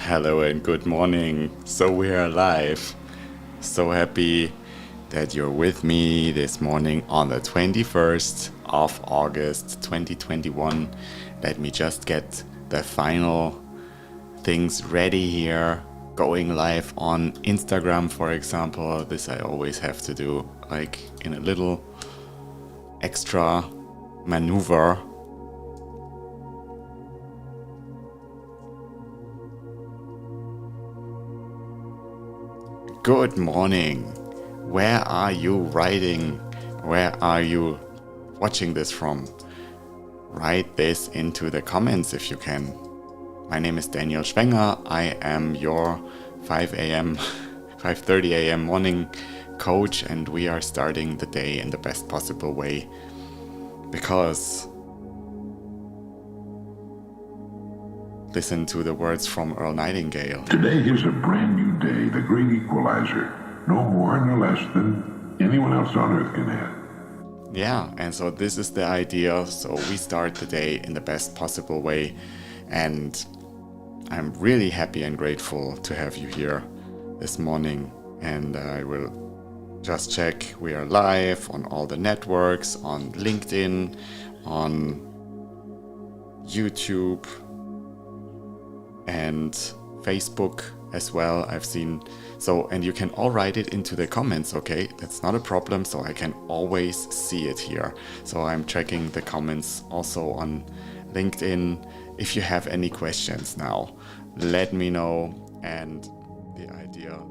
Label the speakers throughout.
Speaker 1: Hello and good morning. So we are live. So happy that you're with me this morning on the 21st of August 2021. Let me just get the final things ready here. Going live on Instagram, for example. This I always have to do, like in a little extra maneuver. Good morning. Where are you writing? Where are you watching this from? Write this into the comments if you can. My name is Daniel Schwenger. I am your 5 a.m., 5:30 a.m. morning coach, and we are starting the day in the best possible way because listen to the words from Earl Nightingale.
Speaker 2: Today is a brand new day, the great equalizer. No more, no less than anyone else on earth can have.
Speaker 1: Yeah, and so this is the idea. So we start the day in the best possible way. And I'm really happy and grateful to have you here this morning. And I will just check we are live on all the networks, on LinkedIn, on YouTube, and Facebook as well. I've seen so, and you can all write it into the comments, okay? That's not a problem, so I can always see it here. So I'm checking the comments also on LinkedIn. If you have any questions now, let me know. And the idea,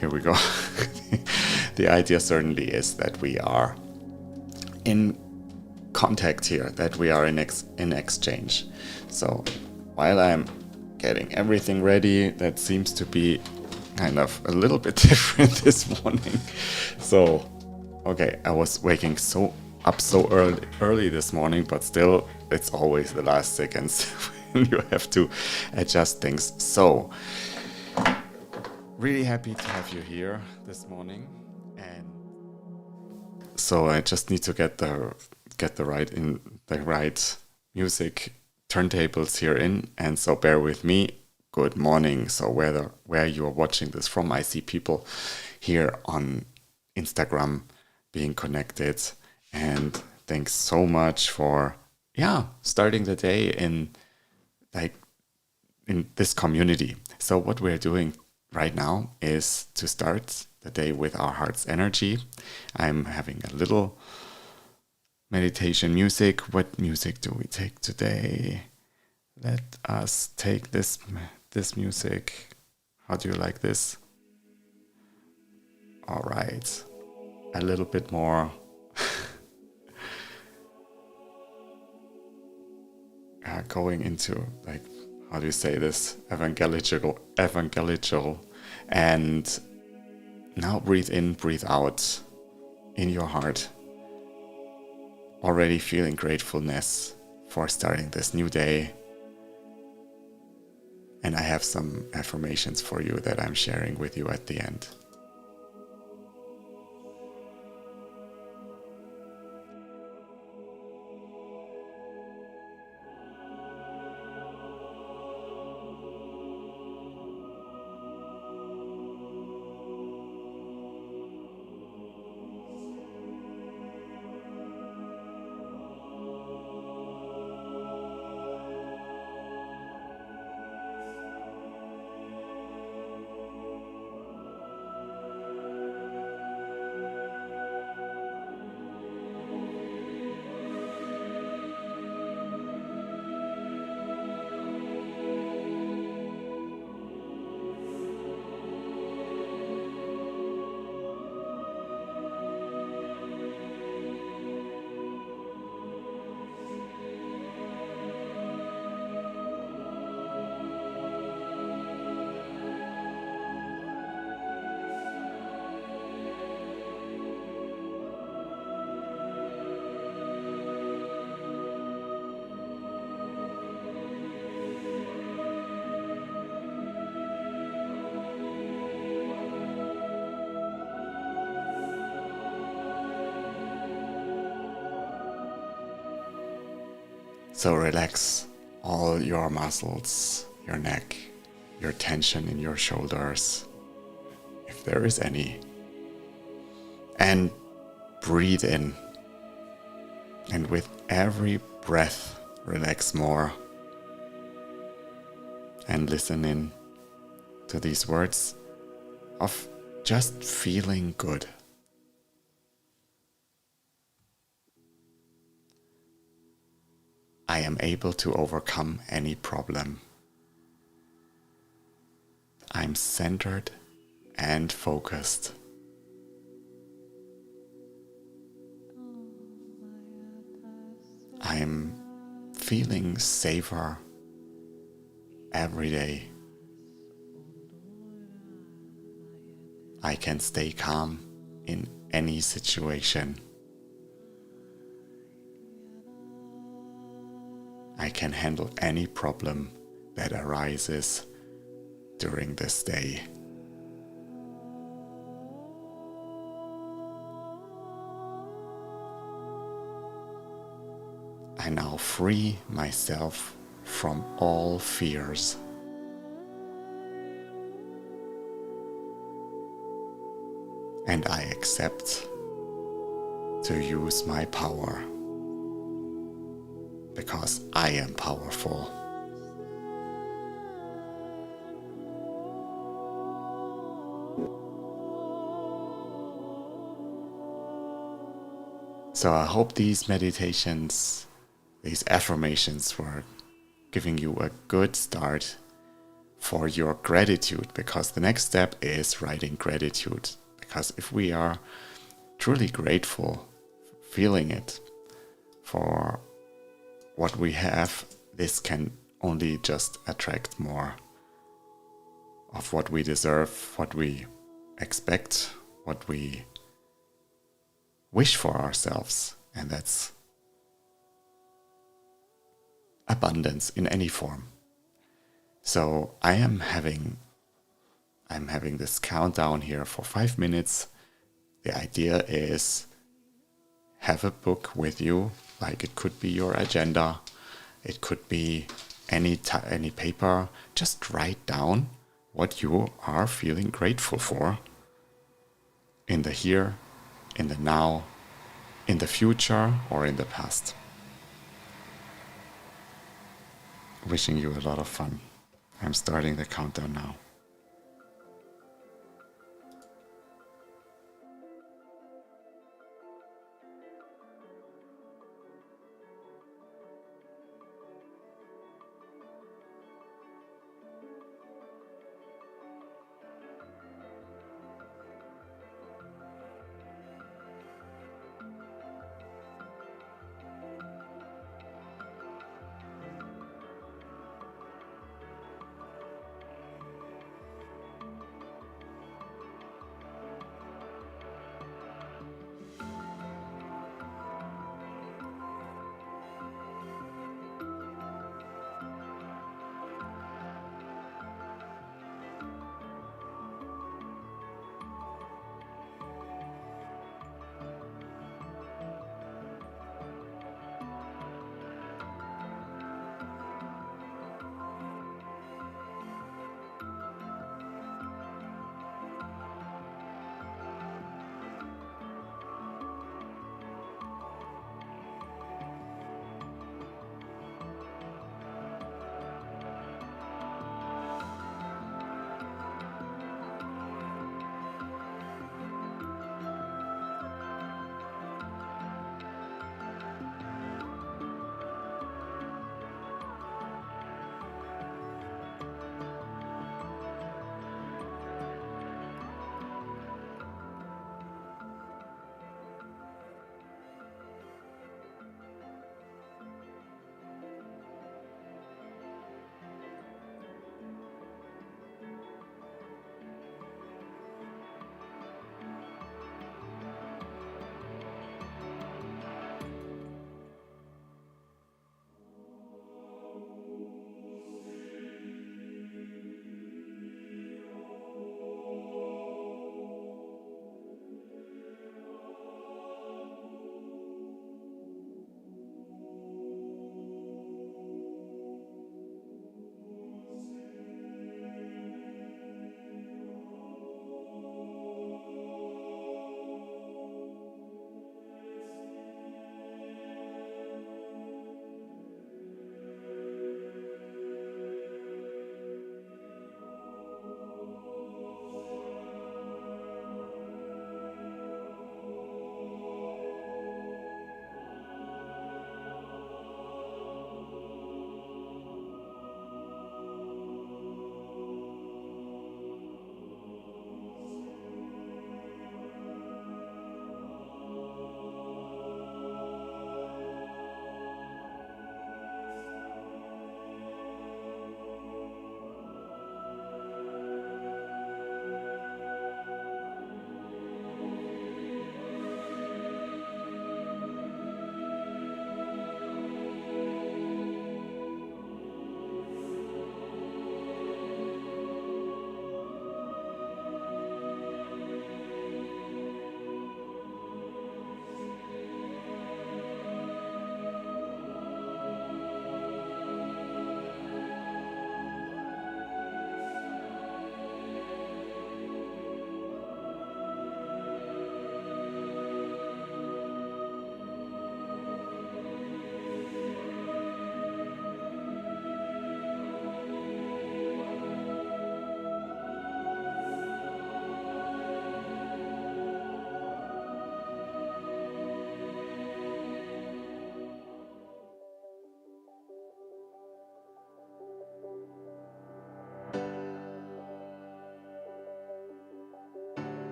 Speaker 1: here we go. The idea certainly is that we are in contact here, that we are in exchange. So while I'm getting everything ready, that seems to be kind of a little bit different this morning. So, okay, I was waking up so early this morning, but still, it's always the last seconds when you have to adjust things. So, really happy to have you here this morning, and so I just need to get the right music turntables here in, and so bear with me. Good morning. So where you are watching this from, I see people here on Instagram being connected, and thanks so much for starting the day in this community. So what we're doing right now is to start the day with our heart's energy. I'm having a little meditation music. What music do we take today? Let us take this music. How do you like this? All right. A little bit more going into, like, how do you say this? Evangelical. And now breathe in, breathe out in your heart. Already feeling gratefulness for starting this new day. And I have some affirmations for you that I'm sharing with you at the end. So relax all your muscles, your neck, your tension in your shoulders, if there is any. And breathe in. And with every breath, relax more. And listen in to these words of just feeling good. I am able to overcome any problem. I'm centered and focused. I'm feeling safer every day. I can stay calm in any situation. I can handle any problem that arises during this day. I now free myself from all fears. And I accept to use my power because I am powerful. So I hope these meditations, these affirmations were giving you a good start for your gratitude, because the next step is writing gratitude. Because if we are truly grateful, feeling it for what we have, this can only just attract more of what we deserve, what we expect, what we wish for ourselves. And that's abundance in any form. So I'm having this countdown here for 5 minutes. The idea is have a book with you, like it could be your agenda, it could be any paper. Just write down what you are feeling grateful for in the here, in the now, in the future, or in the past. Wishing you a lot of fun. I'm starting the countdown now.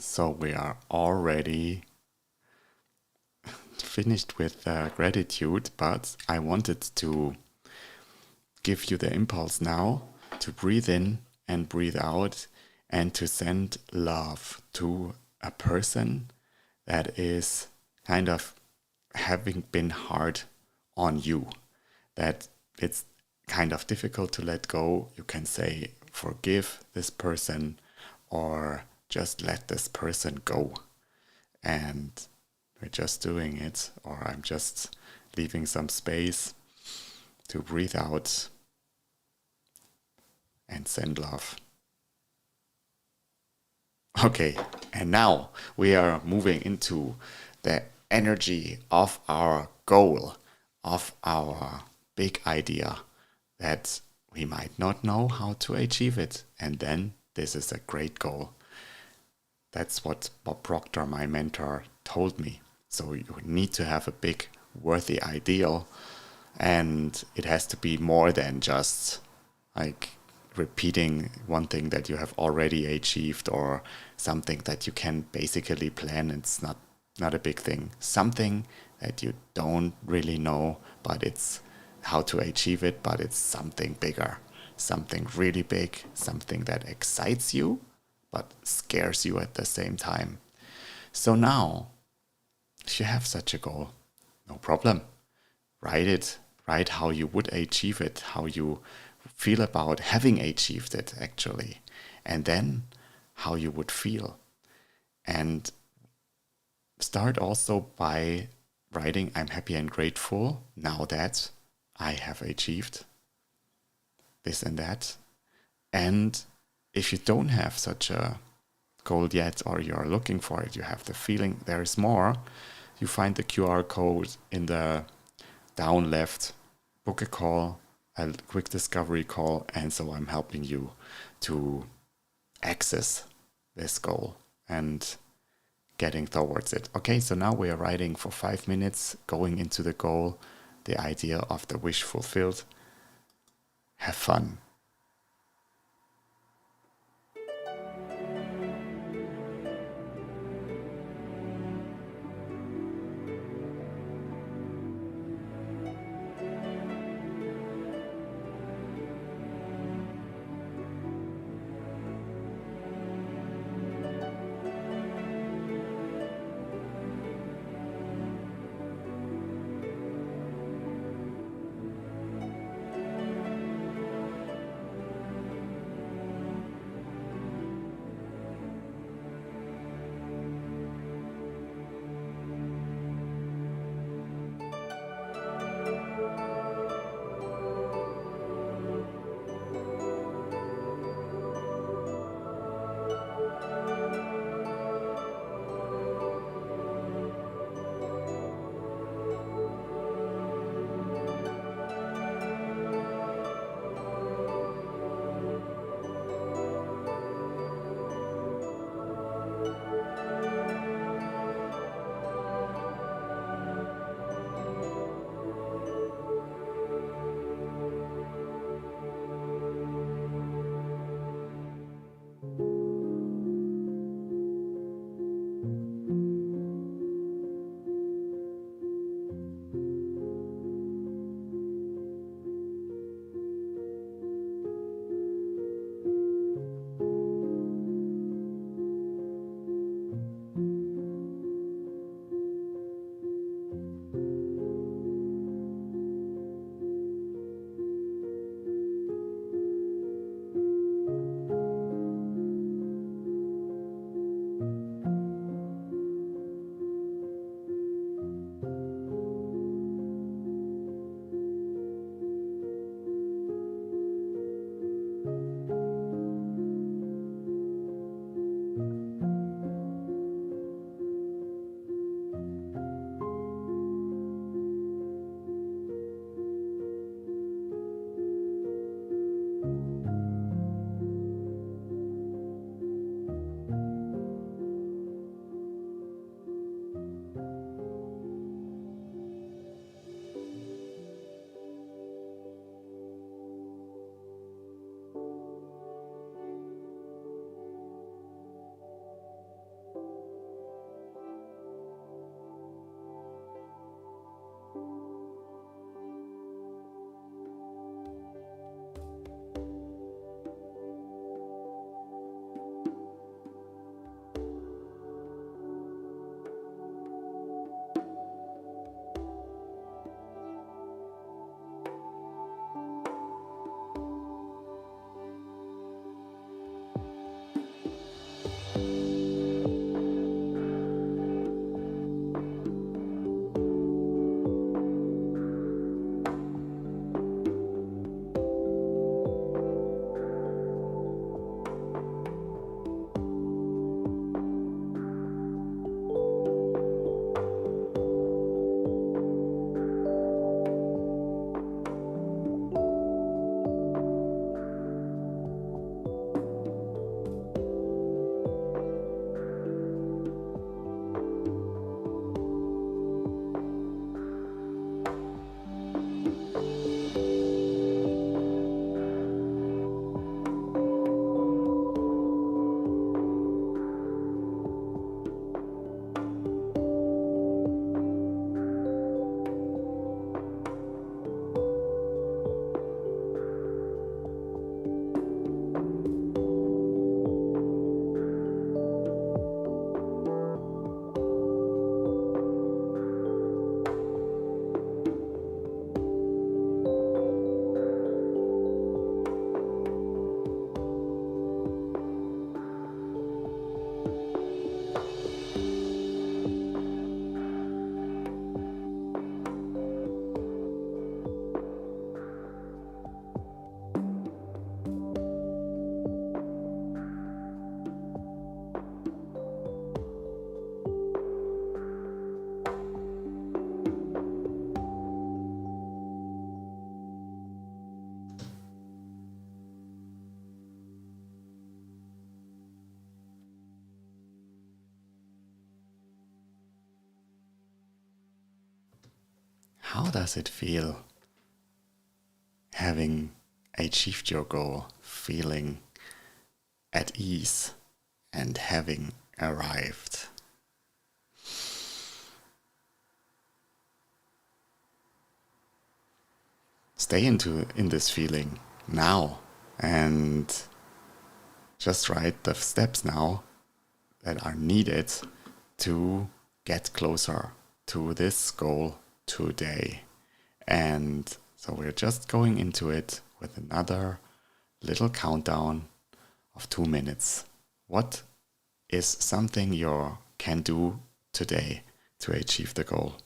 Speaker 1: So we are already finished with gratitude, but I wanted to give you the impulse now to breathe in and breathe out and to send love to a person that is kind of having been hard on you, that it's kind of difficult to let go. You can say, forgive this person, or just let this person go. And we're just doing it, or I'm just leaving some space to breathe out and send love. Okay, and now we are moving into the energy of our goal, of our big idea that we might not know how to achieve it. And then this is a great goal. That's what Bob Proctor, my mentor, told me. So you need to have a big, worthy ideal, and it has to be more than just like repeating one thing that you have already achieved, or something that you can basically plan. It's not a big thing. Something that you don't really know, but it's how to achieve it, but it's something bigger, something really big, something that excites you, but scares you at the same time. So now, if you have such a goal, no problem. Write it. Write how you would achieve it, how you feel about having achieved it, actually. And then how you would feel. And start also by writing, I'm happy and grateful now that I have achieved this and that. And if you don't have such a goal yet, or you're looking for it, you have the feeling there is more, you find the QR code in the down left. Book a call, a quick discovery call, and so I'm helping you to access this goal and getting towards it. Okay, so now we are writing for 5 minutes, going into the goal, the idea of the wish fulfilled. Have fun. does it feel having achieved your goal, feeling at ease and having arrived? Stay in this feeling now and just write the steps now that are needed to get closer to this goal today. And so we're just going into it with another little countdown of 2 minutes. What is something you can do today to achieve the goal?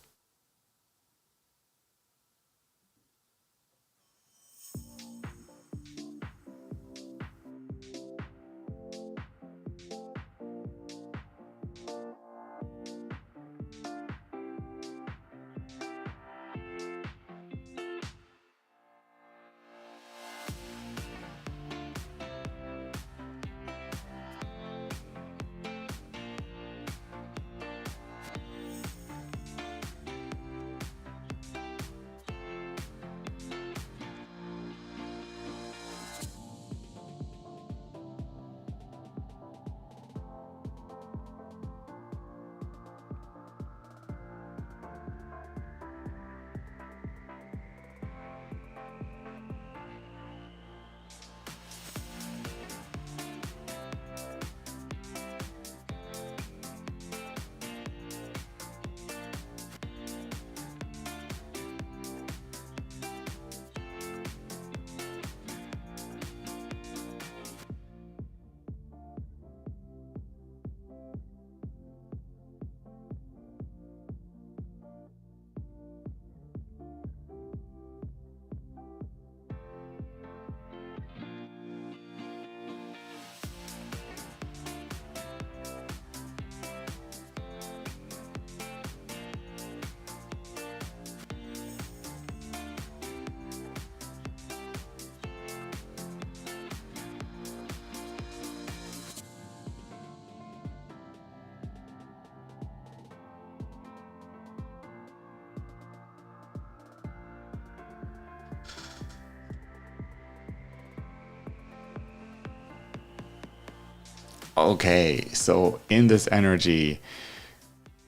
Speaker 1: Okay, so in this energy,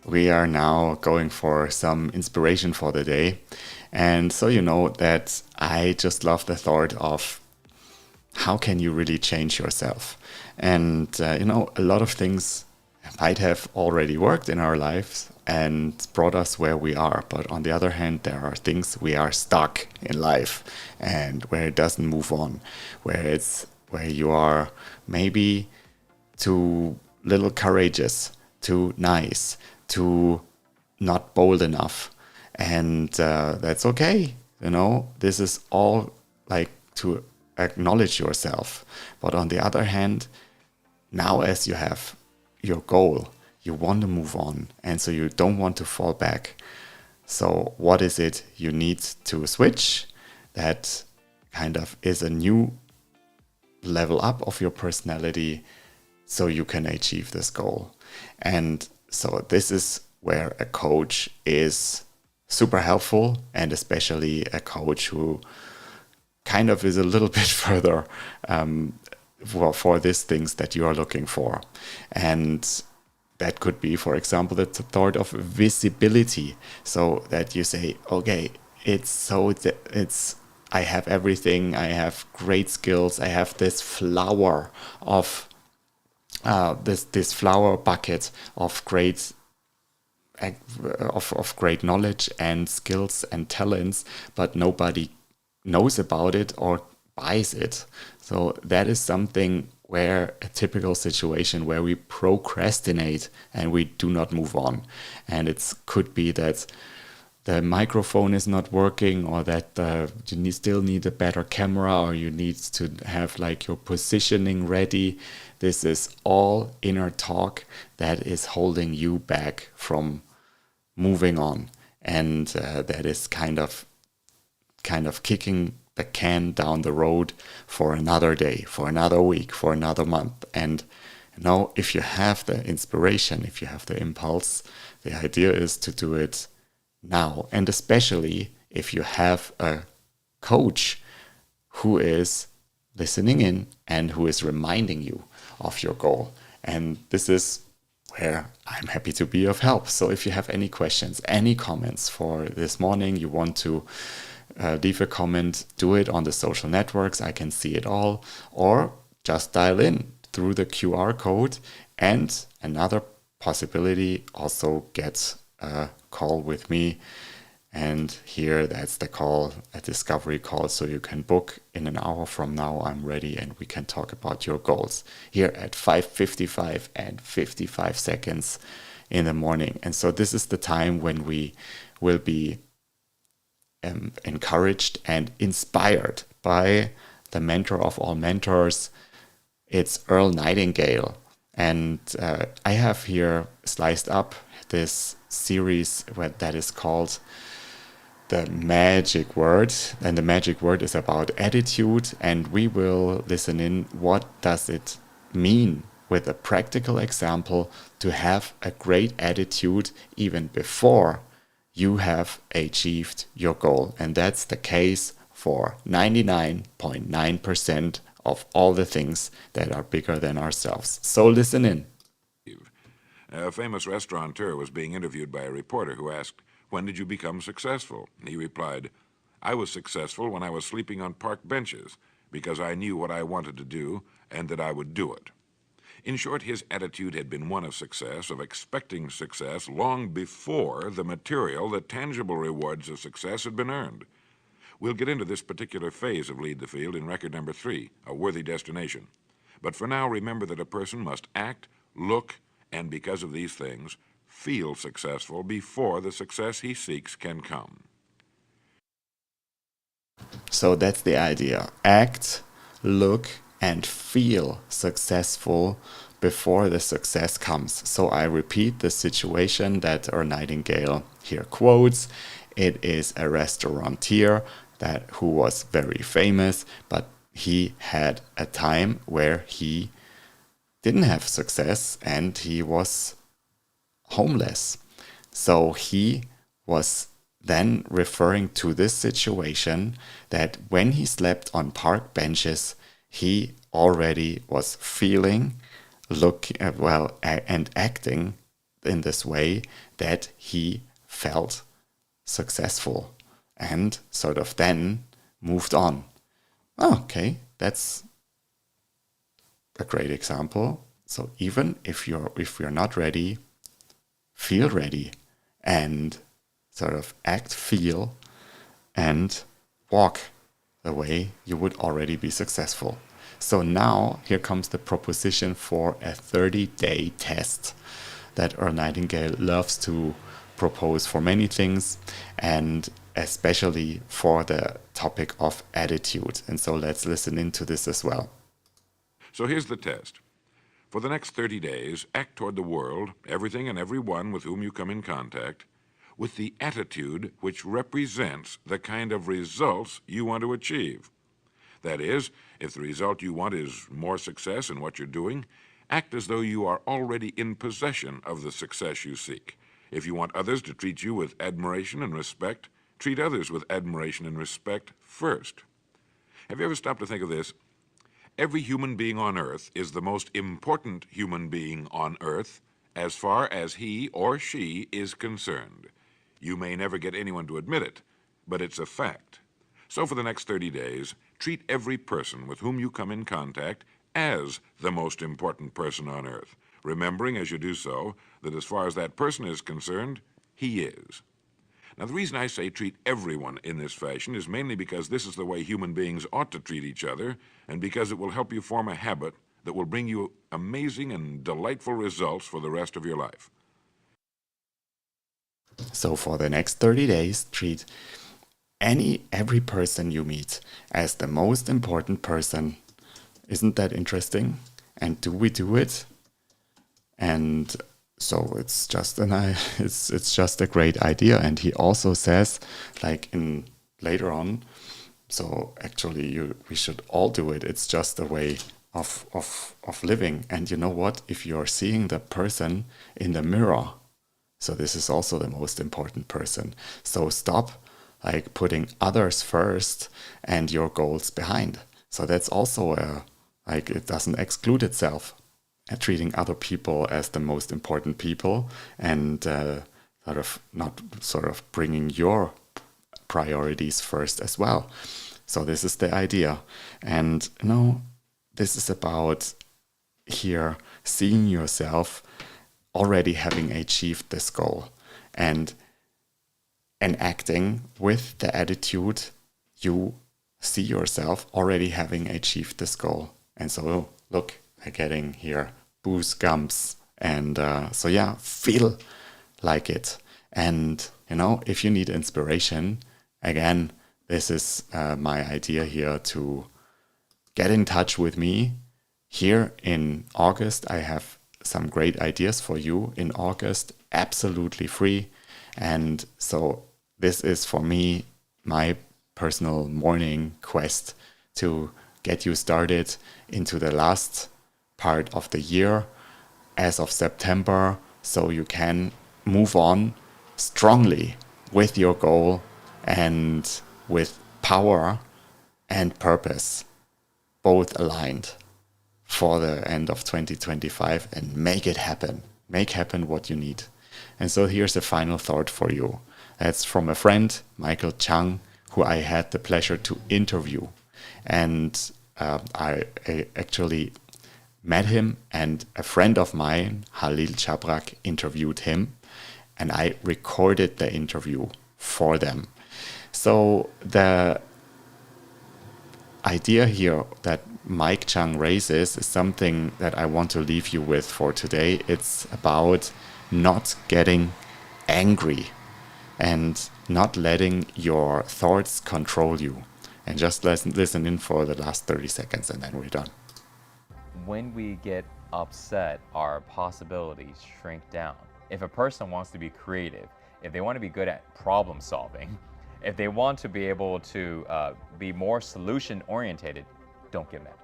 Speaker 1: we are now going for some inspiration for the day. And so you know that I just love the thought of how can you really change yourself? And, a lot of things might have already worked in our lives and brought us where we are. But on the other hand, there are things we are stuck in life and where it doesn't move on, where you are maybe too little courageous, too nice, too not bold enough. And that's okay. This is all like to acknowledge yourself. But on the other hand, now as you have your goal, you want to move on. And so you don't want to fall back. So what is it you need to switch? That kind of is a new level up of your personality so you can achieve this goal. And so this is where a coach is super helpful, and especially a coach who kind of is a little bit further for these things that you are looking for. And that could be, for example, the thought of visibility. So that you say, okay, I have everything, I have great skills, I have this flower of this flower bucket of great great knowledge and skills and talents, but nobody knows about it or buys it. So that is something where a typical situation where we procrastinate and we do not move on. And it could be that the microphone is not working, or that you still need a better camera, or you need to have like your positioning ready. This is all inner talk that is holding you back from moving on, and that is kind of kicking the can down the road for another day, for another week, for another month. And if you have the inspiration, if you have the impulse, the idea is to do it now. And especially if you have a coach who is listening in and who is reminding you of your goal. And this is where I'm happy to be of help. So if you have any questions, any comments for this morning, you want to leave a comment, do it on the social networks. I can see it all. Or just dial in through the QR code. And another possibility, also get a call with me. And here, that's the call, a discovery call. So you can book in an hour from now. I'm ready and we can talk about your goals here at 5:55 and 55 seconds in the morning. And so this is the time when we will be encouraged and inspired by the mentor of all mentors. It's Earl Nightingale. And I have here sliced up this series that is called The Magic Word. And the magic word is about attitude. And we will listen in, what does it mean with a practical example to have a great attitude even before you have achieved your goal. And that's the case for 99.9% of all the things that are bigger than ourselves. So listen in.
Speaker 3: A famous restaurateur was being interviewed by a reporter who asked, "When did you become successful?" He replied, "I was successful when I was sleeping on park benches because I knew what I wanted to do and that I would do it." In short, his attitude had been one of success, of expecting success long before the material, the tangible rewards of success had been earned. We'll get into this particular phase of Lead the Field in record number 3, A Worthy Destination. But for now, remember that a person must act, look, and because of these things, feel successful before the success he seeks can come.
Speaker 1: So that's the idea. Act, look, and feel successful before the success comes. So I repeat the situation that Earl Nightingale here quotes. It is a restaurateur who was very famous, but he had a time where he didn't have success and he was homeless. So he was then referring to this situation that when he slept on park benches, he already was feeling, and acting in this way that he felt successful and sort of then moved on. Okay, that's a great example. So even if you're not ready, feel ready and sort of act, feel, and walk the way you would already be successful. So now here comes the proposition for a 30-day test that Earl Nightingale loves to propose for many things, and especially for the topic of attitude. And so let's listen into this as well.
Speaker 3: So here's the test. For the next 30 days, act toward the world, everything and everyone with whom you come in contact, with the attitude which represents the kind of results you want to achieve. That is, if the result you want is more success in what you're doing, act as though you are already in possession of the success you seek. If you want others to treat you with admiration and respect, treat others with admiration and respect first. Have you ever stopped to think of this? Every human being on Earth is the most important human being on Earth as far as he or she is concerned. You may never get anyone to admit it, but it's a fact. So for the next 30 days, treat every person with whom you come in contact as the most important person on Earth, remembering as you do so that as far as that person is concerned, he is. Now, the reason I say treat everyone in this fashion is mainly because this is the way human beings ought to treat each other, and because it will help you form a habit that will bring you amazing and delightful results for the rest of your life.
Speaker 1: So for the next 30 days, treat every person you meet as the most important person. Isn't that interesting? And do we do it? And so it's just it's just a great idea. And he also says, like in later on, so actually we should all do it. It's just a way of living. And you know what? If you're seeing the person in the mirror, so this is also the most important person. So stop like putting others first and your goals behind. So that's also like it doesn't exclude itself, treating other people as the most important people and sort of bringing your priorities first as well. So this is the idea. And this is about here seeing yourself already having achieved this goal and acting with the attitude you see yourself already having achieved this goal. And so look, I'm getting here goosebumps, and so yeah, feel like it. And if you need inspiration, again, this is my idea here to get in touch with me. Here in August, I have some great ideas for you in August, absolutely free. And so this is for me my personal morning quest to get you started into the last part of the year as of September, so you can move on strongly with your goal and with power and purpose both aligned for the end of 2025 and make it happen. Make happen what you need. And so here's a final thought for you. That's from a friend, Michael Chang, who I had the pleasure to interview. And I actually met him, and a friend of mine, Halil Chabrak, interviewed him. And I recorded the interview for them. So the idea here that Mike Chang raises is something that I want to leave you with for today. It's about not getting angry and not letting your thoughts control you. And just listen in for the last 30 seconds and then we're done.
Speaker 4: When we get upset, our possibilities shrink down. If a person wants to be creative, if they want to be good at problem solving, if they want to be able to be more solution oriented, don't get mad.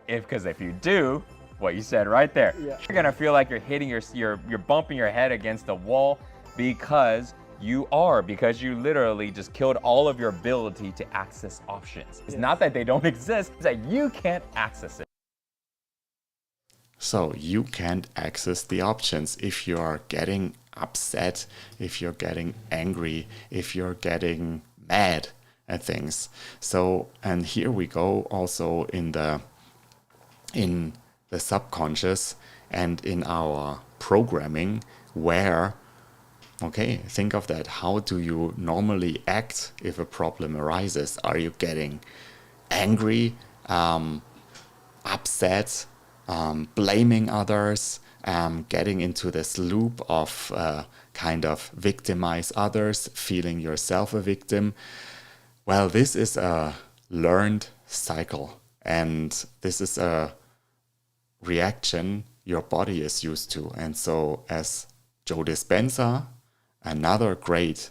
Speaker 4: Because if you do, what you said right there, you're gonna feel like you're hitting you're bumping your head against the wall because you literally just killed all of your ability to access options. It's not that they don't exist, it's that you can't access it.
Speaker 1: So you can't access the options if you are getting upset, if you're getting angry, if you're getting mad at things. So, and here we go also in the subconscious and in our programming where, okay, think of that. How do you normally act if a problem arises? Are you getting angry, upset, blaming others, getting into this loop of kind of victimize others, feeling yourself a victim? Well, this is a learned cycle, and this is a reaction your body is used to. And so, as Joe Dispenza, another great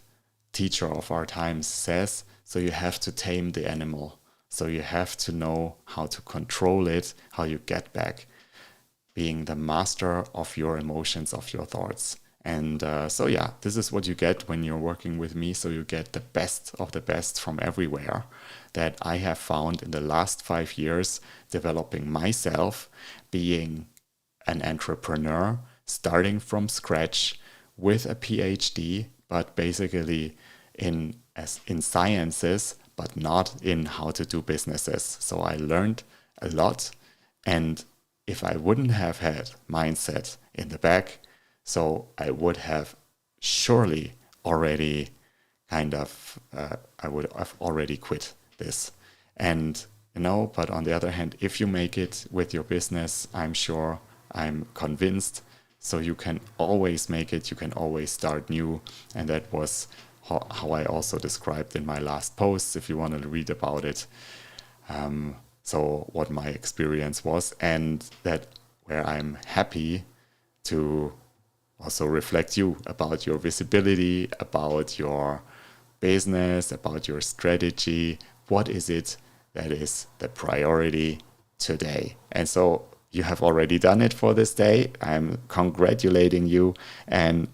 Speaker 1: teacher of our times, says, so you have to tame the animal. So you have to know how to control it, how you get back being the master of your emotions, of your thoughts. And so yeah, this is what you get when you're working with me. So you get the best of the best from everywhere that I have found in the last 5 years, developing myself, being an entrepreneur, starting from scratch with a PhD, but basically in sciences, but not in how to do businesses. So I learned a lot. And if I wouldn't have had mindset in the back, so I would have surely already I would have already quit this. And, but on the other hand, if you make it with your business, I'm convinced, so you can always make it, you can always start new. And that was how I also described in my last post, if you want to read about it. So what my experience was, and that where I'm happy to also reflect you about your visibility, about your business, about your strategy. What is it that is the priority today? And so you have already done it for this day. I'm congratulating you. And,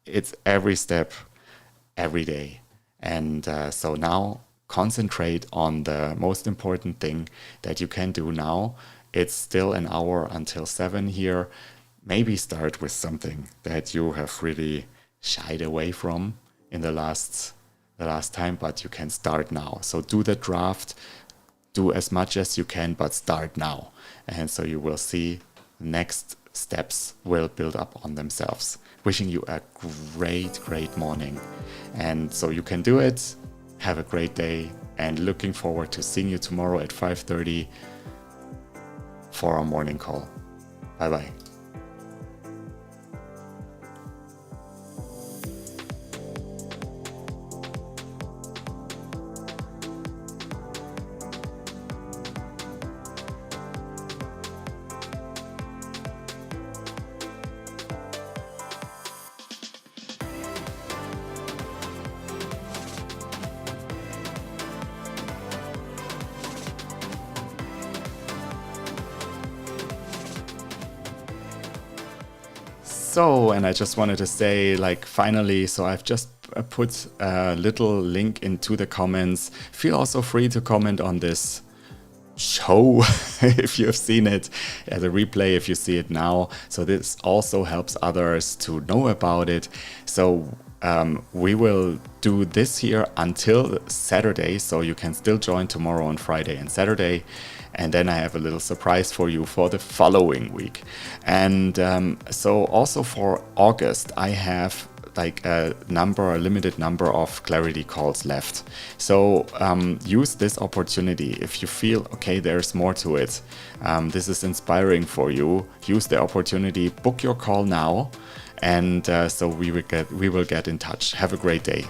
Speaker 1: it's every step, every day. And so now concentrate on the most important thing that you can do now. It's still an hour until 7 here. Maybe start with something that you have really shied away from in the last time, but you can start now. So do the draft, do as much as you can, but start now. And so you will see next steps will build up on themselves. Wishing you a great morning. And so you can do it. Have a great day, and looking forward to seeing you tomorrow at 5:30 for our morning call. Bye-bye. So, and I just wanted to say, like, finally, so I've just put a little link into the comments. Feel also free to comment on this show if you've seen it as a replay, if you see it now. So this also helps others to know about it. So we will do this here until Saturday, so you can still join tomorrow on Friday and Saturday. And then I have a little surprise for you for the following week. And so also for August, I have like a limited number of clarity calls left. So use this opportunity. If you feel, okay, there's more to it, this is inspiring for you, use the opportunity, book your call now. And so we will get in touch. Have a great day.